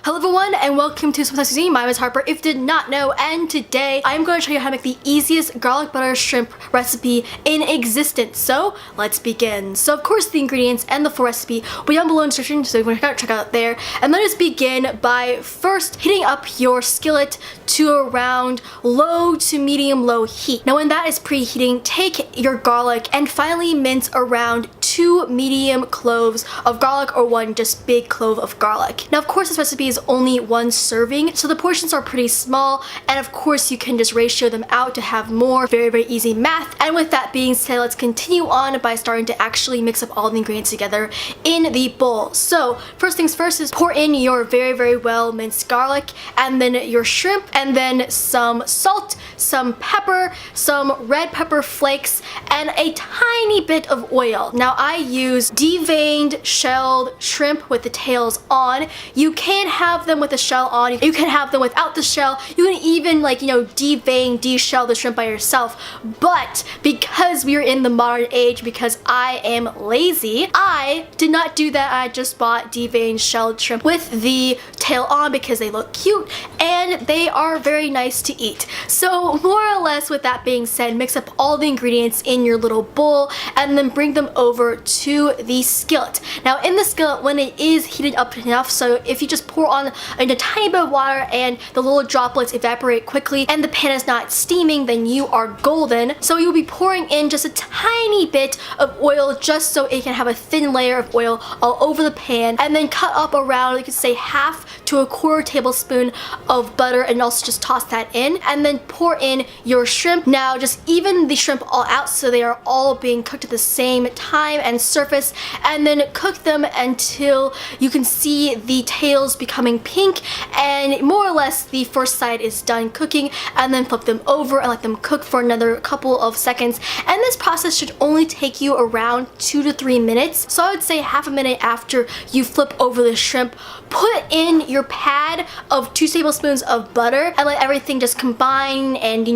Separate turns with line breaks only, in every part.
Hello everyone and welcome to Sometimes Cuisine. My name is Harper if you did not know, and today I'm going to show you how to make the easiest garlic butter shrimp recipe in existence. So let's begin. So of course the ingredients and the full recipe will be down below in the description, so you want to check out there. And let us begin by first heating up your skillet to around low to medium low heat. Now when that is preheating, take your garlic and finally mince around 2 medium cloves of garlic or 1 just big clove of garlic. Now of course this recipe is only 1 serving, so the portions are pretty small, and of course you can just ratio them out to have more. Very easy math. And with that being said, let's continue on by starting to actually mix up all the ingredients together in the bowl. So first things first is pour in your very well minced garlic, and then your shrimp, and then some salt, some pepper, some red pepper flakes, and a tiny bit of oil. Now I use deveined shelled shrimp with the tails on. You can have them with the shell on, you can have them without the shell, you can even devein, de-shell the shrimp by yourself. But because we are in the modern age, because I am lazy, I did not do that. I just bought deveined shelled shrimp with the tail on because they look cute and they are very nice to eat. So more or less, with that being said, mix up all the ingredients in your little bowl and then bring them over to the skillet. Now in the skillet, when it is heated up enough, so if you just pour on a tiny bit of water and the little droplets evaporate quickly and the pan is not steaming, then you are golden. So you'll be pouring in just a tiny bit of oil just so it can have a thin layer of oil all over the pan, and then cut up around, you could say, 1/2 to 1/4 tablespoon of butter, and also just toss that in, and then pour in your shrimp. Now just even the shrimp all out so they are all being cooked at the same time and surface, and then cook them until you can see the tails becoming pink, and more or less the first side is done cooking, and then flip them over and let them cook for another couple of seconds. And this process should only take you around 2 to 3 minutes. So I would say half a minute after you flip over the shrimp, put in your pad of 2 tablespoons of butter and let everything just combine and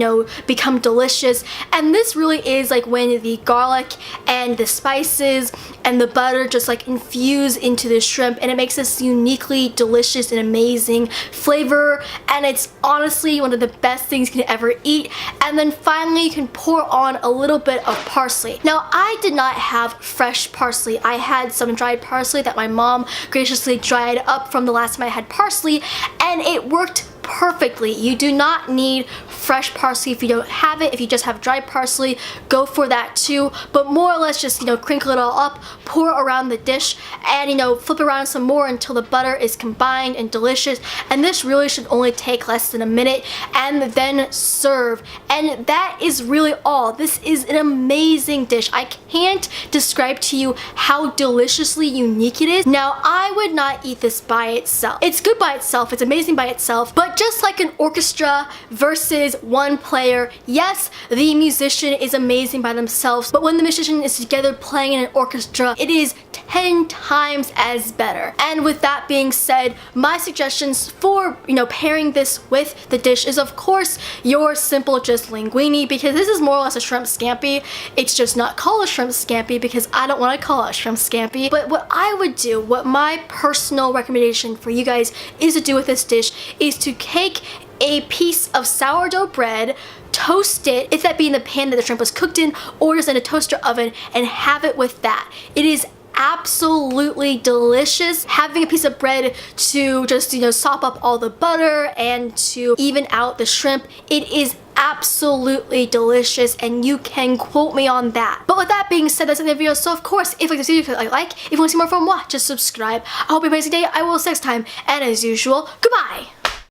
become delicious. And this really is like when the garlic and the spices and the butter just infuse into the shrimp, and it makes this uniquely delicious and amazing flavor, and it's honestly one of the best things you can ever eat. And then finally you can pour on a little bit of parsley. Now I did not have fresh parsley. I had some dried parsley that my mom graciously dried up from the last time I had parsley, and it worked perfectly. You do not need fresh parsley if you don't have it. If you just have dried parsley, go for that too. But more or less just crinkle it all up, pour around the dish, and flip around some more until the butter is combined and delicious. And this really should only take less than a minute, and then serve. And that is really all. This is an amazing dish. I can't describe to you how deliciously unique it is. Now I would not eat this by itself. It's good by itself, it's amazing by itself, but just like an orchestra versus one player, yes, the musician is amazing by themselves, but when the musician is together playing in an orchestra, it is 10 times as better. And with that being said, my suggestions for pairing this with the dish is of course your simple just linguine, because this is more or less a shrimp scampi. It's just not called a shrimp scampi because I don't want to call it a shrimp scampi. But what I would do, what my personal recommendation for you guys is to do with this dish, is to take a piece of sourdough bread, toast it, if that be in the pan that the shrimp was cooked in, or just in a toaster oven, and have it with that. It is absolutely delicious. Having a piece of bread to just sop up all the butter and to even out the shrimp, it is absolutely delicious, and you can quote me on that. But with that being said, that's the end of the video. So of course, if you like this video, if you want to see more from what, just subscribe. I hope you have an amazing day. I will see you next time, and as usual, goodbye.